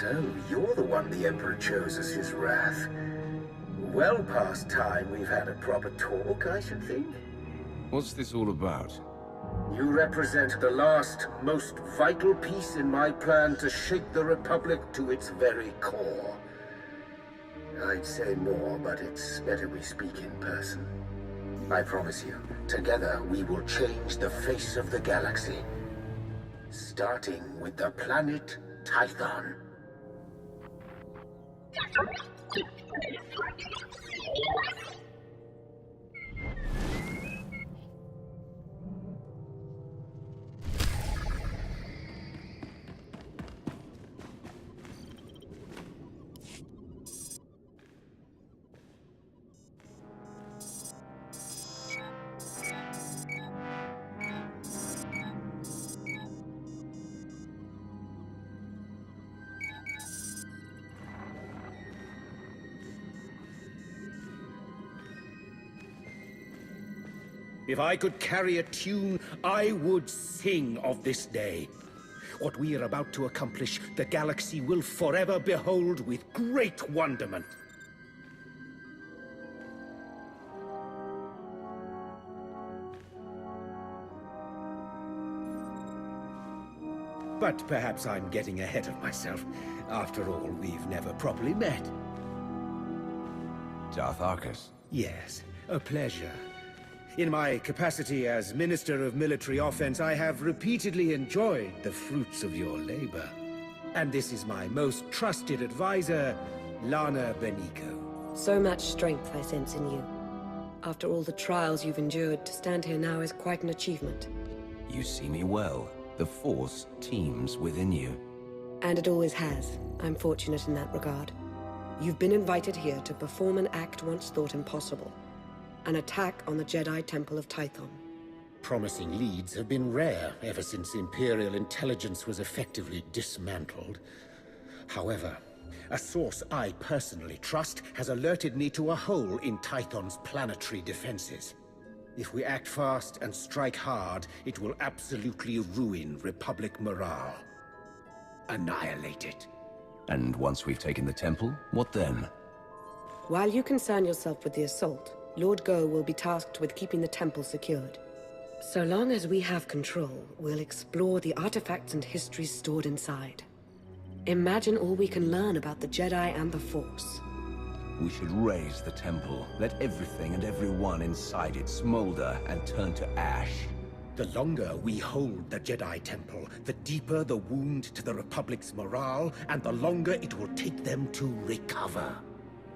So, you're the one the Emperor chose as his wrath. Well past time we've had a proper talk, I should think. What's this all about? You represent the last, most vital piece in my plan to shake the Republic to its very core. I'd say more, but it's better we speak in person. I promise you, together we will change the face of the galaxy. Starting with the planet Tython. If I could carry a tune, I would sing of this day. What we are about to accomplish, the galaxy will forever behold with great wonderment. But perhaps I'm getting ahead of myself. After all, we've never properly met. Darth Arcus. Yes, a pleasure. In my capacity as Minister of Military Offense, I have repeatedly enjoyed the fruits of your labor. And this is my most trusted advisor, Lana Benico. So much strength I sense in you. After all the trials you've endured, to stand here now is quite an achievement. You see me well. The Force teems within you. And it always has. I'm fortunate in that regard. You've been invited here to perform an act once thought impossible. An attack on the Jedi Temple of Tython. Promising leads have been rare ever since Imperial intelligence was effectively dismantled. However, a source I personally trust has alerted me to a hole in Tython's planetary defenses. If we act fast and strike hard, it will absolutely ruin Republic morale. Annihilate it. And once we've taken the temple, what then? While you concern yourself with the assault, Lord Go will be tasked with keeping the temple secured. So long as we have control, we'll explore the artifacts and histories stored inside. Imagine all we can learn about the Jedi and the Force. We should raise the temple. Let everything and everyone inside it smolder and turn to ash. The longer we hold the Jedi Temple, the deeper the wound to the Republic's morale, and the longer it will take them to recover.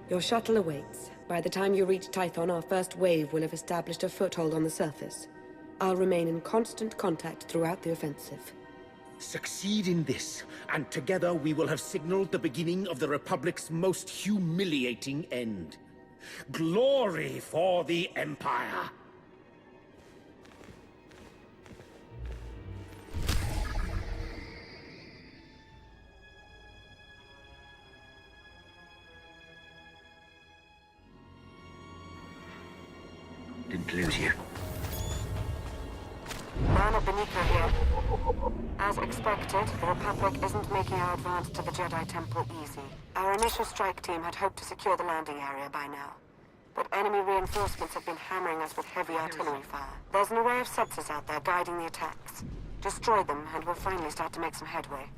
Your shuttle awaits. By the time you reach Tython, our first wave will have established a foothold on the surface. I'll remain in constant contact throughout the offensive. Succeed in this, and together we will have signaled the beginning of the Republic's most humiliating end. Glory for the Empire! Didn't lose you. Lana Benico here. As expected, the Republic isn't making our advance to the Jedi Temple easy. Our initial strike team had hoped to secure the landing area by now. But enemy reinforcements have been hammering us with heavy artillery fire. There's an array of sensors out there guiding the attacks. Destroy them, and we'll finally start to make some headway.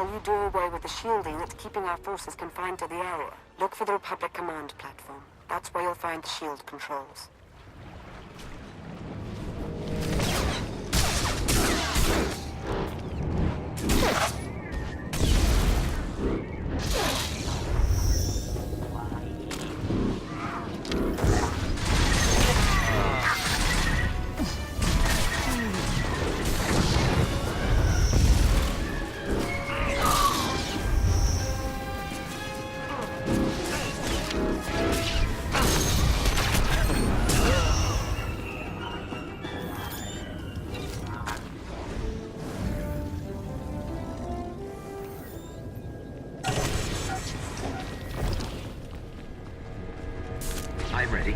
until you do away with the shielding that's keeping our forces confined to the area. Look for the Republic Command platform. That's where you'll find the shield controls. I'm ready.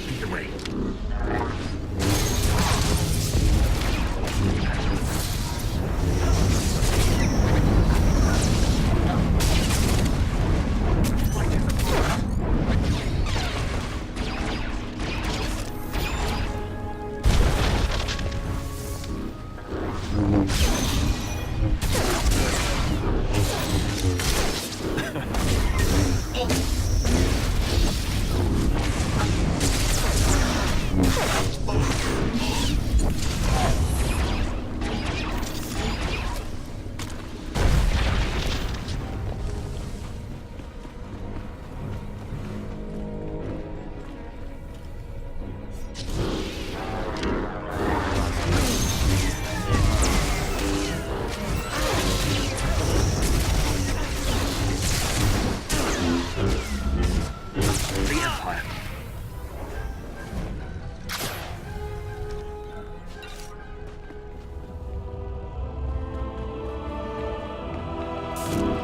Either way.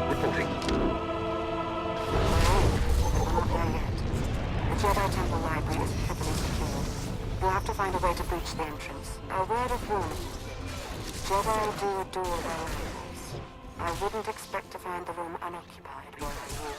Reporting. Not there yet. The Jedi Temple Library is heavily secured. You'll have to find a way to breach the entrance. A word of warning. Jedi do adore their libraries. I wouldn't expect to find the room unoccupied were I you.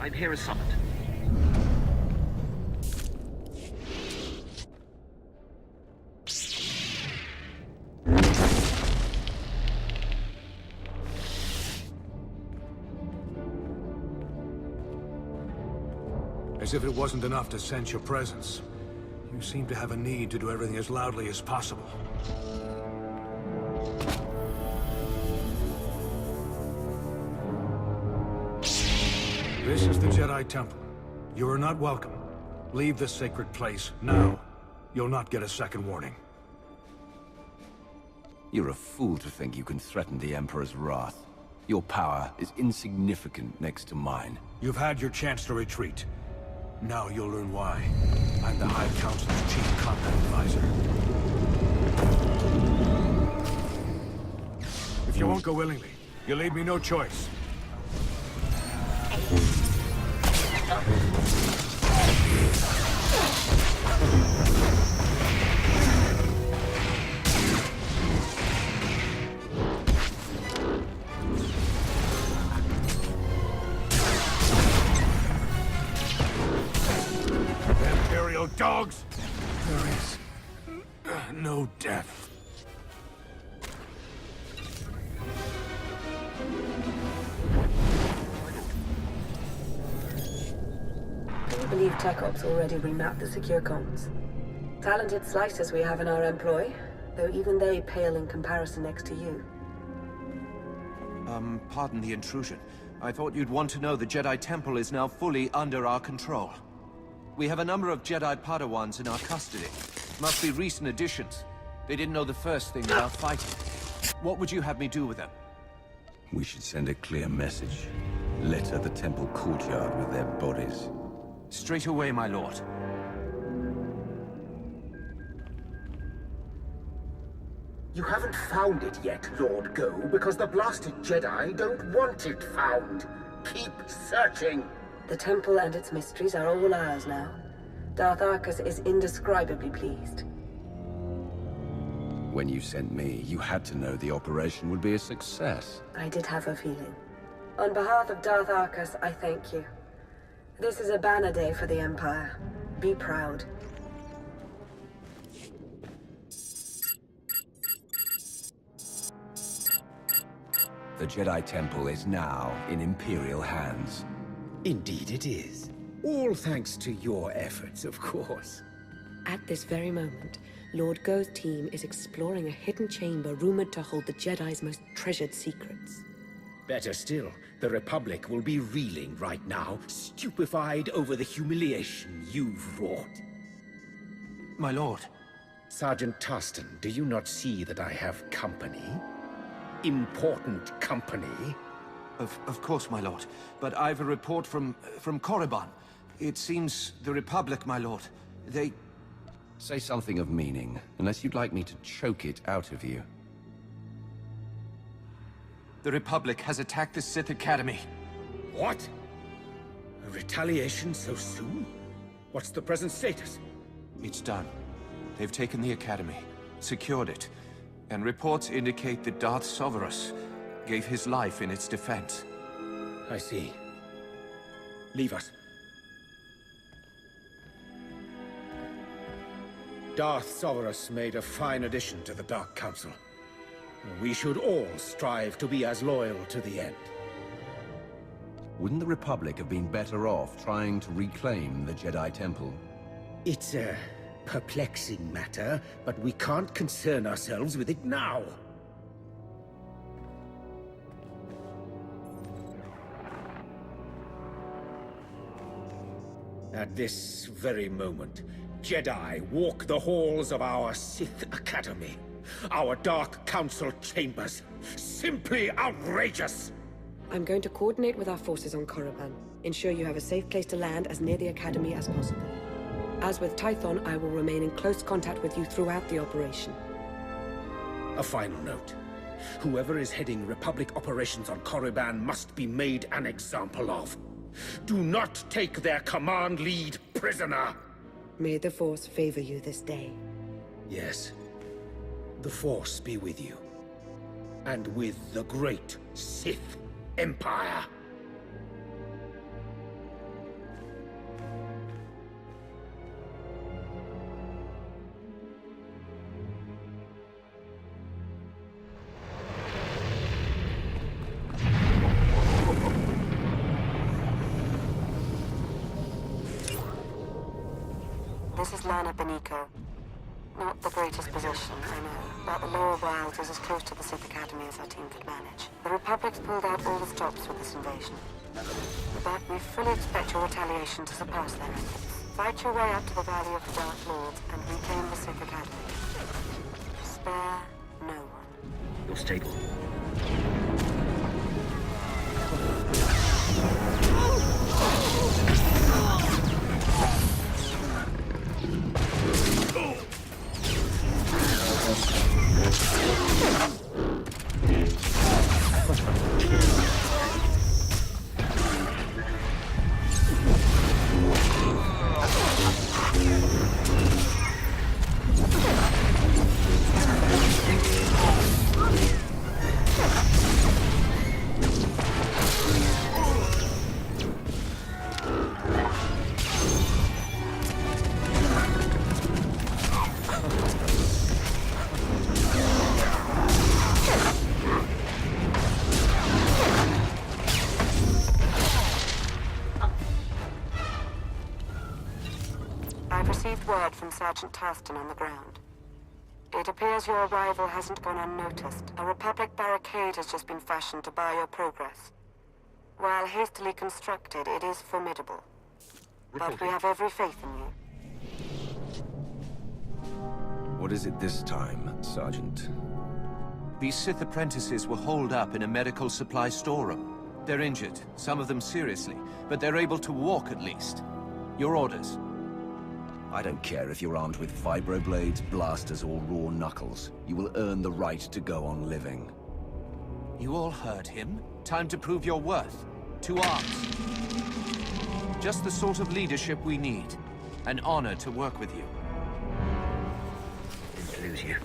I'm here as summoned. As if it wasn't enough to sense your presence, you seem to have a need to do everything as loudly as possible. This is the Jedi Temple. You are not welcome. Leave this sacred place now. You'll not get a second warning. You're a fool to think you can threaten the Emperor's wrath. Your power is insignificant next to mine. You've had your chance to retreat. Now you'll learn why. I'm the High Council's chief combat advisor. If you won't go willingly, you leave me no choice. Imperial dogs! There is no death. I believe Tech Ops already remapped the secure comms. Talented slicers we have in our employ, though even they pale in comparison next to you. Pardon the intrusion. I thought you'd want to know the Jedi Temple is now fully under our control. We have a number of Jedi Padawans in our custody. Must be recent additions. They didn't know the first thing about fighting. What would you have me do with them? We should send a clear message. Litter the temple courtyard with their bodies. Straight away, my lord. You haven't found it yet, Lord Go, because the blasted Jedi don't want it found. Keep searching. The temple and its mysteries are all ours now. Darth Arcus is indescribably pleased. When you sent me, you had to know the operation would be a success. I did have a feeling. On behalf of Darth Arcus, I thank you. This is a banner day for the Empire. Be proud. The Jedi Temple is now in Imperial hands. Indeed it is. All thanks to your efforts, of course. At this very moment, Lord Go's team is exploring a hidden chamber rumored to hold the Jedi's most treasured secrets. Better still, the Republic will be reeling right now, stupefied over the humiliation you've wrought. My lord. Sergeant Tarston, do you not see that I have company? Important company? Of course, my lord. But I've a report from Korriban. It seems the Republic, my lord, they... Say something of meaning, unless you'd like me to choke it out of you. The Republic has attacked the Sith Academy. What? A retaliation so soon? What's the present status? It's done. They've taken the Academy, secured it, and reports indicate that Darth Sovereign gave his life in its defense. I see. Leave us. Darth Sovereign made a fine addition to the Dark Council. We should all strive to be as loyal to the end. Wouldn't the Republic have been better off trying to reclaim the Jedi Temple? It's a perplexing matter, but we can't concern ourselves with it now. At this very moment, Jedi walk the halls of our Sith Academy. Our Dark Council chambers. Simply outrageous! I'm going to coordinate with our forces on Korriban. Ensure you have a safe place to land as near the Academy as possible. As with Tython, I will remain in close contact with you throughout the operation. A final note. Whoever is heading Republic operations on Korriban must be made an example of. Do not take their command lead prisoner! May the Force favor you this day. Yes. The Force be with you. And with the great Sith Empire. This is Lana Beniko. Not the greatest position, I know, but the lower wilds is as close to the Sith Academy as our team could manage. The Republic's pulled out all the stops for this invasion. But we fully expect your retaliation to surpass their efforts. Fight your way up to the Valley of the Dark Lords and reclaim the Sith Academy. Spare no one. You're stable. I've received word from Sergeant Tarston on the ground. It appears your arrival hasn't gone unnoticed. A Republic barricade has just been fashioned to bar your progress. While hastily constructed, it is formidable. But we have every faith in you. What is it this time, Sergeant? These Sith apprentices were holed up in a medical supply storeroom. They're injured, some of them seriously, but they're able to walk at least. Your orders? I don't care if you're armed with vibroblades, blasters, or raw knuckles. You will earn the right to go on living. You all heard him. Time to prove your worth. To arms. Just the sort of leadership we need. An honor to work with you. Didn't lose you.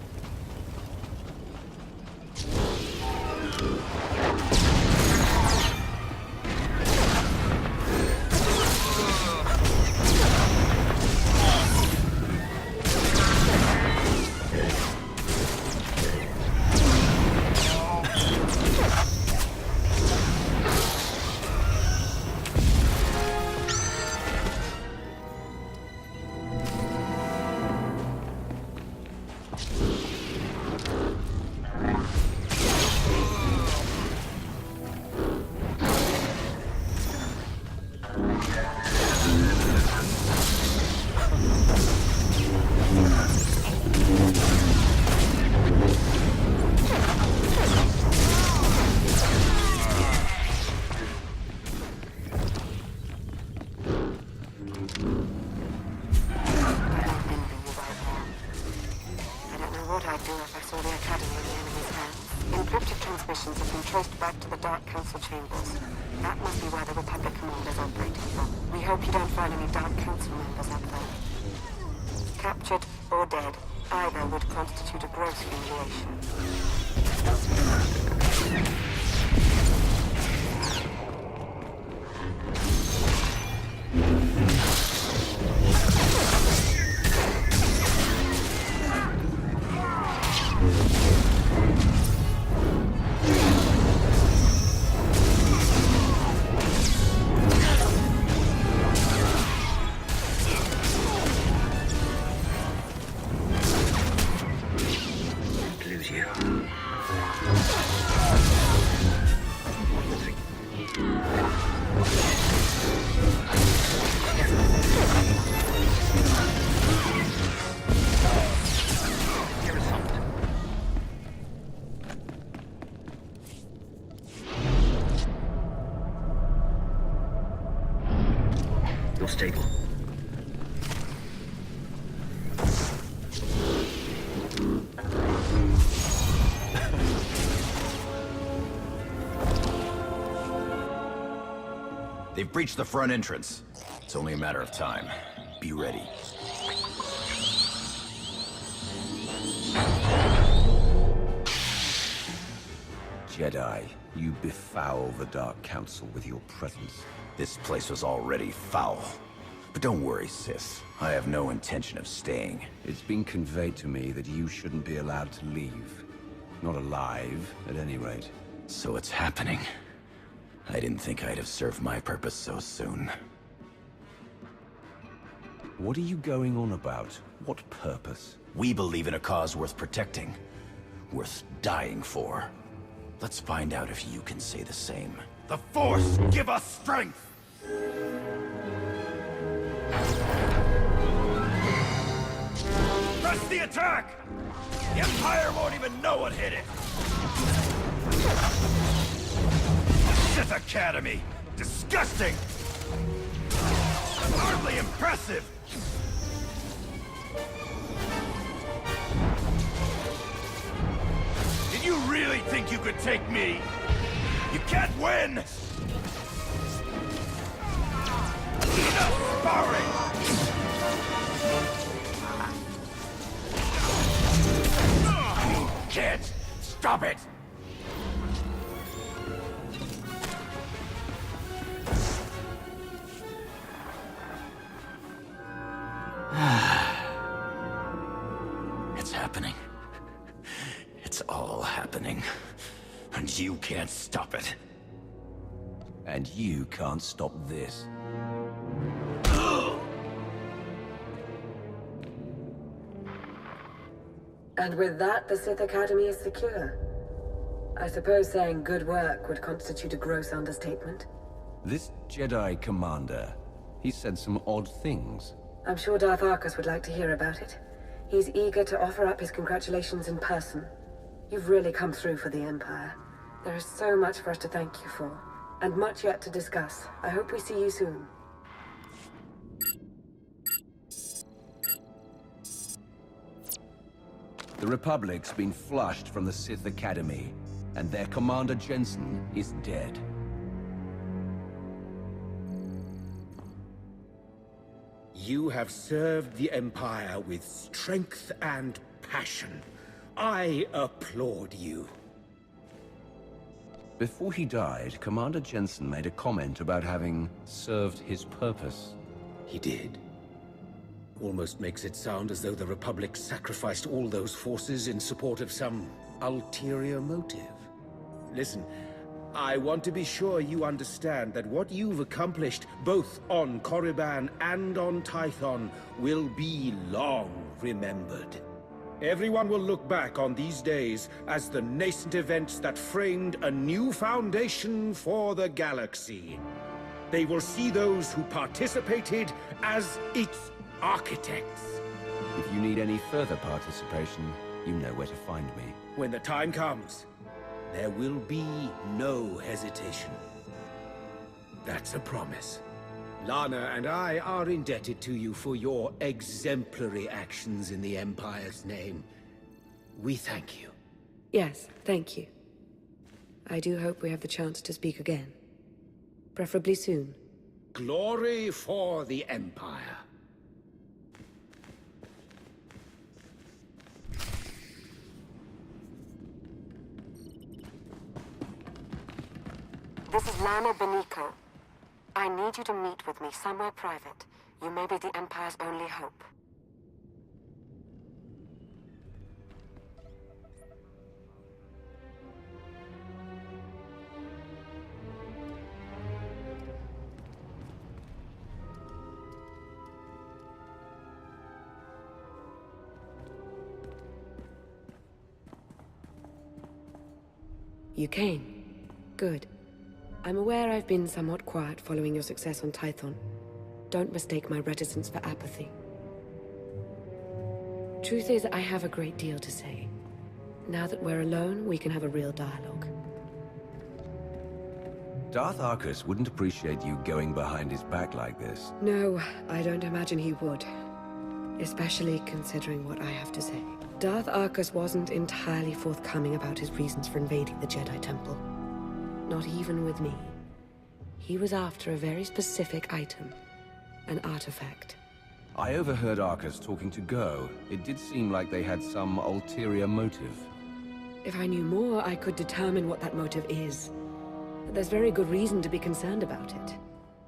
Transmissions have been traced back to the Dark Council chambers. That must be where the Republic commanders operating from. We hope you don't find any Dark Council members up there. Captured or dead, either would constitute a gross humiliation. You're stable. They've breached the front entrance. It's only a matter of time. Be ready. Jedi, you befoul the Dark Council with your presence. This place was already foul. But don't worry, Sith. I have no intention of staying. It's been conveyed to me that you shouldn't be allowed to leave. Not alive, at any rate. So it's happening. I didn't think I'd have served my purpose so soon. What are you going on about? What purpose? We believe in a cause worth protecting. Worth dying for. Let's find out if you can say the same. The Force, give us strength! Press the attack! The Empire won't even know what hit it! Sith Academy! Disgusting! Hardly impressive! Did you really think you could take me? You can't win! Enough sparring! You can't stop it! It's happening. It's all happening. And you can't stop it. And you can't stop this. And with that, the Sith Academy is secure. I suppose saying good work would constitute a gross understatement. This Jedi commander, he said some odd things. I'm sure Darth Arkus would like to hear about it. He's eager to offer up his congratulations in person. You've really come through for the Empire. There is so much for us to thank you for, and much yet to discuss. I hope we see you soon. The Republic's been flushed from the Sith Academy, and their commander Jensen is dead. You have served the Empire with strength and passion. I applaud you. Before he died, Commander Jensen made a comment about having served his purpose. He did. Almost makes it sound as though the Republic sacrificed all those forces in support of some ulterior motive. Listen, I want to be sure you understand that what you've accomplished, both on Korriban and on Tython, will be long remembered. Everyone will look back on these days as the nascent events that framed a new foundation for the galaxy. They will see those who participated as its architects. If you need any further participation, you know where to find me. When the time comes, there will be no hesitation. That's a promise. Lana and I are indebted to you for your exemplary actions in the Empire's name. We thank you. Yes, thank you. I do hope we have the chance to speak again. Preferably soon. Glory for the Empire. This is Lana Beniko. I need you to meet with me somewhere private. You may be the Empire's only hope. You came. Good. I'm aware I've been somewhat quiet following your success on Tython. Don't mistake my reticence for apathy. Truth is, I have a great deal to say. Now that we're alone, we can have a real dialogue. Darth Arcus wouldn't appreciate you going behind his back like this. No, I don't imagine he would. Especially considering what I have to say. Darth Arcus wasn't entirely forthcoming about his reasons for invading the Jedi Temple. Not even with me. He was after a very specific item. An artifact. I overheard Arcus talking to Go. It did seem like they had some ulterior motive. If I knew more, I could determine what that motive is. But there's very good reason to be concerned about it.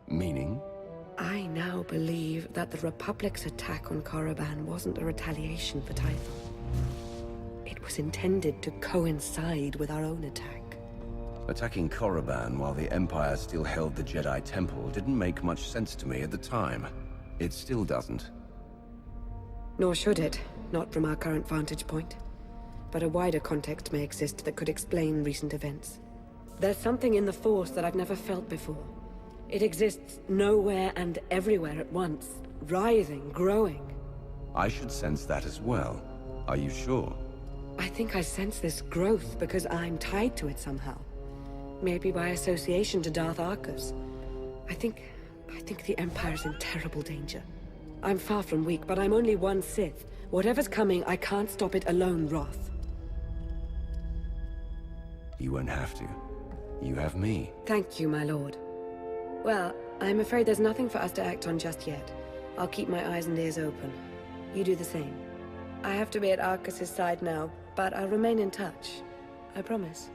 Meaning? I now believe that the Republic's attack on Korriban wasn't a retaliation for Tython. It was intended to coincide with our own attack. Attacking Korriban while the Empire still held the Jedi Temple didn't make much sense to me at the time. It still doesn't. Nor should it, not from our current vantage point. But a wider context may exist that could explain recent events. There's something in the Force that I've never felt before. It exists nowhere and everywhere at once, writhing, growing. I should sense that as well. Are you sure? I think I sense this growth because I'm tied to it somehow. Maybe by association to Darth Arcus. I think the Empire's in terrible danger. I'm far from weak, but I'm only one Sith. Whatever's coming, I can't stop it alone, Roth. You won't have to. You have me. Thank you, my lord. Well, I'm afraid there's nothing for us to act on just yet. I'll keep my eyes and ears open. You do the same. I have to be at Arcus's side now, but I'll remain in touch. I promise.